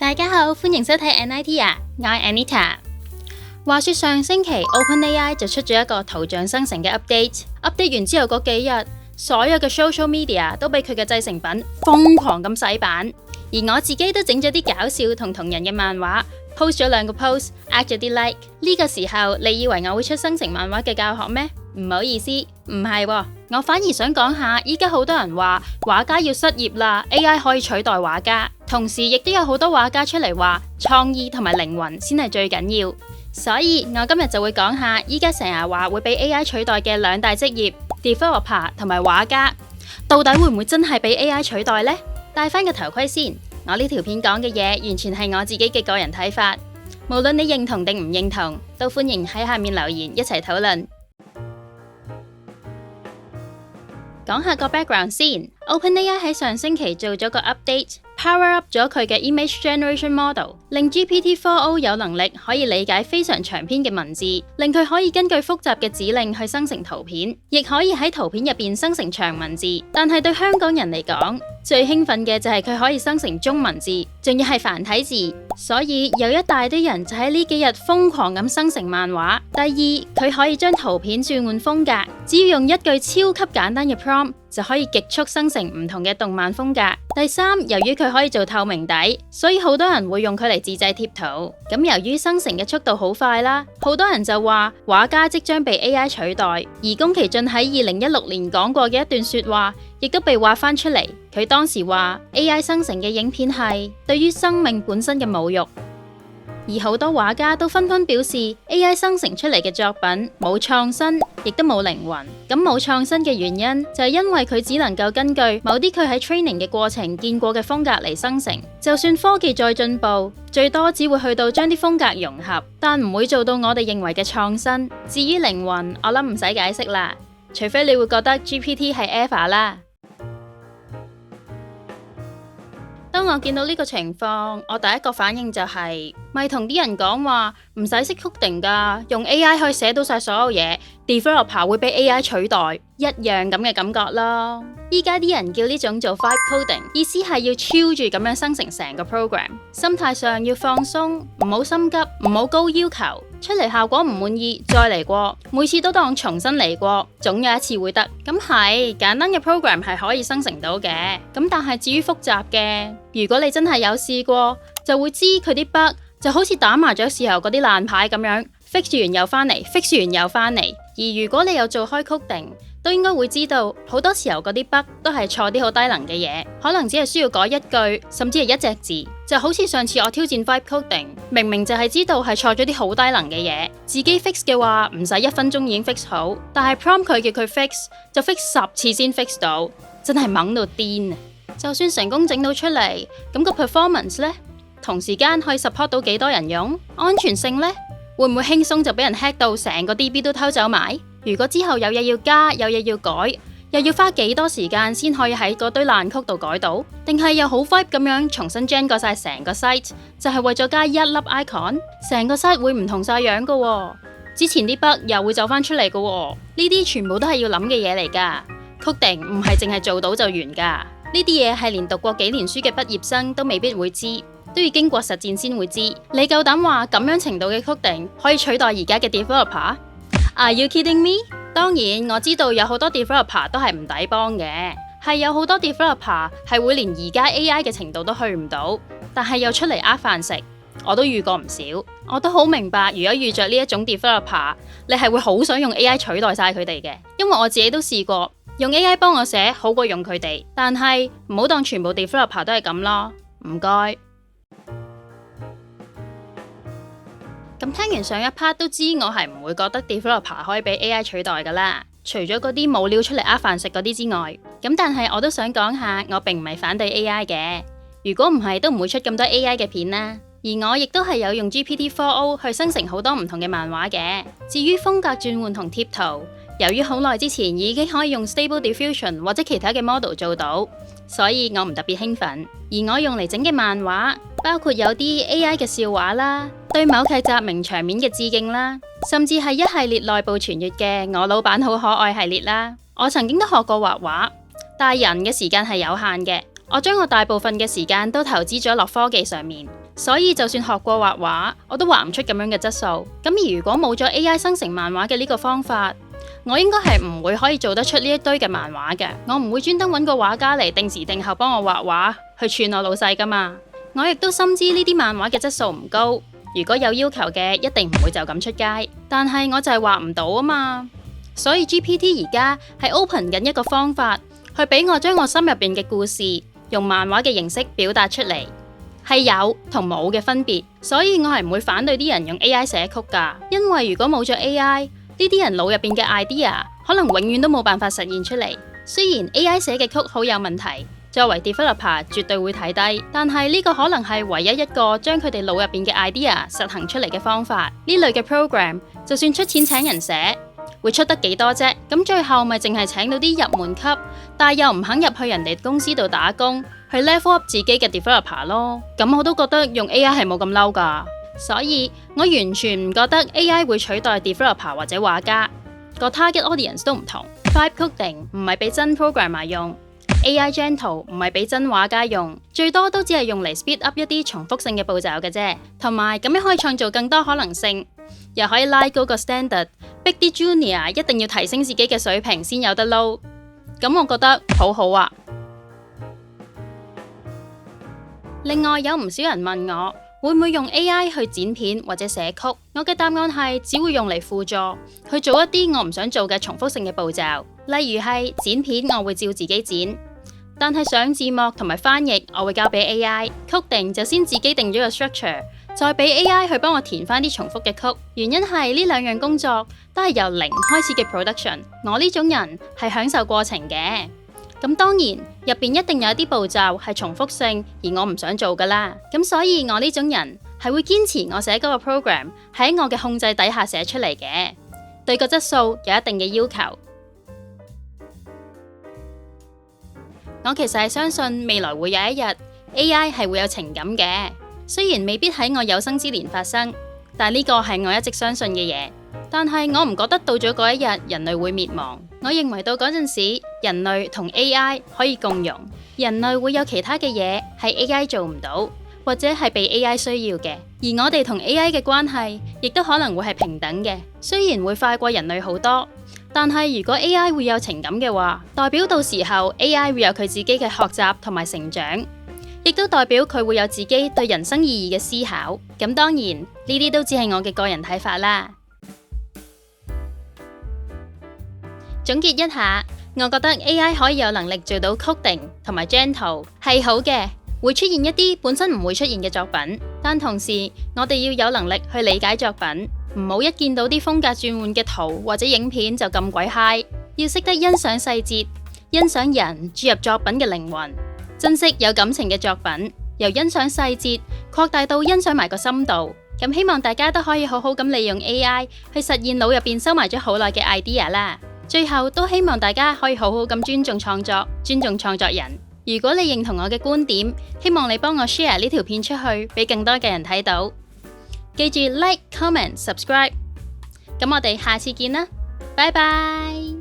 大家好，歡迎收睇 Anitea， 我係 Anita。話說上星期 OpenAI 就出咗一個圖像生成嘅 update 完之後嗰幾日，所有嘅 social media 都俾佢嘅製成品瘋狂咁洗版，而我自己都整咗啲搞笑同人嘅漫畫 ，post 咗2個 post， 呃咗啲 like。呢個時候你以為我會出生成漫畫嘅教學咩？唔好意思，唔係喎，我反而想講下，依家好多人話畫家要失業啦 ，AI 可以取代畫家，同時亦都有好多畫家出嚟話創意同埋靈魂先係最緊要。所以我今日就會講下依家成日話會被 AI 取代嘅2大職業 developer 同埋畫家，到底會唔會真係被 AI 取代呢？戴翻個頭盔先，我呢條片講嘅嘢完全係我自己嘅個人睇法，無論你認同定唔認同，都歡迎喺下面留言一齊討論。講下個 background 先 ，OpenAI 喺上星期做咗個 update，power up 咗佢嘅 image generation model， 令 GPT-4o 有能力可以理解非常長篇嘅文字，令佢可以根據複雜嘅指令去生成圖片，亦可以喺圖片入邊生成長文字。但係對香港人嚟講，最興奮嘅就係佢可以生成中文字，仲要係繁體字，所以有一大堆人就喺呢幾日瘋狂咁生成漫畫。第二，佢可以將圖片轉換風格，只要用一句超級簡單嘅 prompt 就可以極速生成唔同嘅動漫風格。第三，由於佢可以做透明底，所以好多人會用佢嚟自製貼圖。咁由於生成嘅速度好快啦，好多人就話畫家即將被 AI 取代。而宮崎駿喺2016年講過嘅一段說話，亦都被畫翻出嚟。佢當時話 AI 生成嘅影片係對於生命本身嘅侮辱。而好多畫家都紛紛表示 AI 生成出嚟嘅作品冇創新，亦都冇靈魂。咁冇創新嘅原因就係因為佢只能夠根據某啲佢喺 training 嘅過程見過嘅風格嚟生成。就算科技再進步，最多只會去到將啲風格融合，但唔會做到我哋認為嘅創新。至於靈魂，我諗唔使解釋啦，除非你會覺得 GPT 係 EVA 啦。當我見到呢個情況，我第一個反應就係咪同啲人講話唔使識 coding㗎，用 AI 可以寫到晒所有嘢 ，developer 會被 AI 取代一樣咁嘅感覺咯。依家啲人叫呢種做 vibe coding， 意思係要超住咁樣生成成個 program， 心態上要放鬆，唔好心急，唔好高要求，出嚟效果唔滿意再嚟過，每次都當重新嚟過，總有一次會得。咁係簡單嘅 program 係可以生成到嘅，咁但係至於複雜嘅，如果你真係有試過，就會知佢啲 bug 就好似打麻雀時候嗰啲爛牌咁樣 ，fix 完又翻嚟 ，fix 完又翻嚟。而如果你有做開 coding，都應該會知道，好多時候嗰啲 bug 都係錯啲好低能嘅嘢，可能只係需要改一句，甚至係一隻字。就好似上次我挑戰 vibe coding， 明明就係知道係錯咗啲好低能嘅嘢，自己 fix 嘅話唔使1分鐘已經 fix 好，但係 prompt 佢叫佢 fix 就 fix 10次先 fix 到，真係懵到癲啊！就算成功整到出嚟，咁個 performance 呢？同時間可以 support 到幾多人用？安全性呢？會唔會輕鬆就俾人 hack 到成個 DB 都偷走埋？如果之後有嘢要加，有嘢要改，又要花幾多時間先可以喺嗰堆爛曲度改到？定係又好 vibe 咁樣重新 gen 過晒成個 site， 就係為咗加一粒 icon， 成個 site 會唔同晒樣噶喎？之前啲 bug 又會走翻出嚟噶喎？呢啲全部都係要諗嘅嘢嚟噶。coding 唔係淨係做到就完噶，呢啲嘢係連讀過幾年書嘅畢業生都未必會知，都要經過實戰先會知。你夠膽話咁樣程度嘅 coding 可以取代而家嘅 developer？Are you kidding me？ 當然我知道有好多 developer 都係唔抵幫嘅，係有好多 developer 係會連而家 AI 嘅程度都去唔到，但係又出嚟飯食，我都遇過唔少。我都好明白，如果遇着呢一種 developer， 你係會好想用 AI 取代晒佢哋嘅，因為我自己都試過用 AI 幫我寫好過用佢哋，但係唔好當全部 developer 都係咁咯，唔該。咁聽完上一 part 都知我係唔會覺得 developer 可以俾 AI 取代噶啦，除咗嗰啲冇料出嚟飯食嗰啲之外。咁但係我都想講下，我並唔係反對 AI 嘅，如果唔係都唔會出咁多 AI 嘅片啦。而我亦都係有用 GPT-4o 去生成好多唔同嘅漫畫嘅。至於風格轉換同貼圖，由於好耐之前已經可以用 Stable Diffusion 或者其他嘅 model 做到，所以我唔特別興奮。而我用嚟整嘅漫畫，包括有啲 AI 嘅笑話啦，對某劇集名場面嘅致敬啦，甚至係一系列內部傳閱嘅我老闆好可愛系列啦。我曾經都學過畫畫，但係人嘅時間係有限嘅，我將我大部分嘅時間都投資咗落科技上面，所以就算學過畫畫，我都畫唔出咁樣嘅質素。咁而如果冇咗 AI 生成漫畫嘅呢個方法，我應該係唔會可以做得出呢一堆嘅漫畫嘅。我唔會專登揾個畫家嚟定時定候幫我畫畫，去串我老細噶嘛。我亦都深知呢啲漫畫嘅質素唔高，如果有要求嘅，一定唔會就咁出街。但係我就係畫唔到啊嘛，所以 GPT 而家係 open 緊一個方法，去俾我將我心入邊嘅故事用漫畫嘅形式表達出嚟，係有同冇嘅分別。所以我係唔會反對啲人用 AI 寫曲噶，因為如果冇咗 AI，呢啲人腦入邊嘅 idea 可能永遠都冇辦法實現出嚟。雖然 AI 寫嘅曲好有問題，作為 developer 絕對會睇低，但係呢個可能係唯一一個將佢哋腦入邊嘅 idea 實行出嚟嘅方法。呢類嘅 program 就算出錢請人寫，會出得幾多啫？咁最後咪淨係請到啲入門級，但係又唔肯入去人哋公司度打工，去 level up 自己嘅 developer 咯。咁我都覺得用 AI 係冇咁嬲噶，所以我完全唔覺得 AI 會取代 developer 或者畫家，個 target audience 都唔同。Vibe coding 唔係俾真 programmer 用。AI Gentle 唔係俾真畫家用，最多都只係用嚟 speed up 一啲重複性嘅步驟嘅啫，同埋咁樣可以創造更多可能性，又可以拉高個 standard， 逼啲 junior 一定要提升自己嘅水平先有得撈，咁我覺得好好啊。另外有唔少人問我會唔會用 AI 去剪片或者寫曲，我嘅答案係只會用嚟輔助，去做一啲我唔想做嘅重複性嘅步驟，例如係剪片我會照自己剪。但係上字幕同埋翻譯，我會交俾 AI。coding 就先自己定咗個 structure， 再俾 AI 去幫我填翻啲重複嘅曲。原因係呢兩樣工作都係由零開始嘅 production。我呢種人係享受過程嘅。咁當然入邊一定有啲步驟係重複性，而我唔想做噶啦。咁所以我呢種人係會堅持我寫嗰個 program 喺我嘅控制底下寫出嚟嘅，對個質素有一定嘅要求。我其實係相信未來會有一日 AI 係會有情感嘅，雖然未必喺我有生之年發生，但呢個係我一直相信嘅嘢。但係我唔覺得到咗嗰一日人類會滅亡。我認為到嗰陣時人類同 AI 可以共融，人類會有其他嘅嘢係 AI 做唔到，或者係被 AI 需要嘅，而我哋同 AI 嘅關係亦都可能會係平等嘅。雖然會快過人類好多，但係如果 AI 會有情感嘅話，代表到時候 AI 會有佢自己嘅學習同埋成長，亦都代表佢會有自己對人生意義嘅思考。咁當然呢啲都只係我嘅個人睇法啦。總結一下，我覺得 AI 可以有能力做到 coding 同埋 gentle 係好嘅，會出現一啲本身唔會出現嘅作品，但同時我哋要有能力去理解作品，唔好一見到啲風格轉換嘅圖或者影片就咁鬼嗨，要識得欣賞細節，欣賞人注入作品嘅靈魂，珍惜有感情嘅作品，由欣賞細節擴大到欣賞埋個深度。咁希望大家都可以好好咁利用 AI 去實現腦入邊收埋咗好耐嘅 idea 啦。最後都希望大家可以好好咁尊重創作，尊重創作人。如果你認同我嘅觀點，希望你幫我 share 呢條片出去，俾更多嘅人睇到。記住 like、comment、subscribe。咁我哋下次見啦，拜拜。